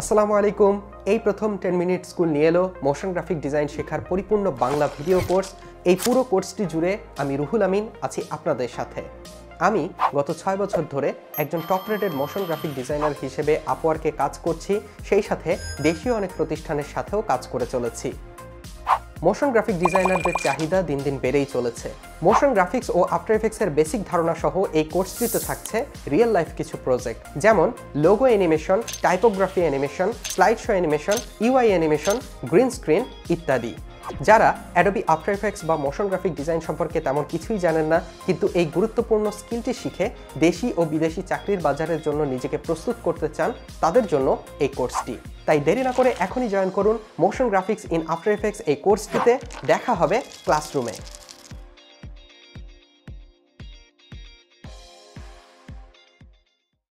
আসসালামু আলাইকুম। এই প্রথম 10 মিনিট স্কুল নিয়ে এলো মোশন গ্রাফিক ডিজাইন শেখার পরিপূর্ণ বাংলা ভিডিও কোর্স। এই পুরো কোর্সটি জুড়ে আমি রুহুল আমিন আছি আপনাদের সাথে। আমি গত 6 বছর ধরে একজন top rated motion graphic designer হিসেবে আপওয়ার্কে কাজ করছি, সেই সাথে দেশীয় অনেক প্রতিষ্ঠানের সাথেও কাজ করে চলেছি। মোশন গ্রাফিক ডিজাইনারদের চাহিদা দিন দিন বেড়েই চলেছে। মোশন গ্রাফিক্স ও আফটার এফেক্টসের বেসিক ধারণা সহ এই কোর্সটিতে থাকছে রিয়েল লাইফ কিছু প্রজেক্ট, যেমন logo animation, typography animation, slide show animation, UI animation, green screen ইত্যাদি। যারা অ্যাডোবি আফটার এফেক্টস বা মোশন গ্রাফিক ডিজাইন সম্পর্কে তেমন কিছুই জানেন না, কিন্তু এই গুরুত্বপূর্ণ স্কিলটি শিখে দেশি ও বিদেশি চাকরির বাজারের জন্য নিজেকে প্রস্তুত করতে চান, তাদের জন্য এই কোর্সটি। তাই দেরি না করে এখনই জয়েন করুন motion graphics in after effects এই কোর্সটিতে। দেখা হবে ক্লাসরুমে।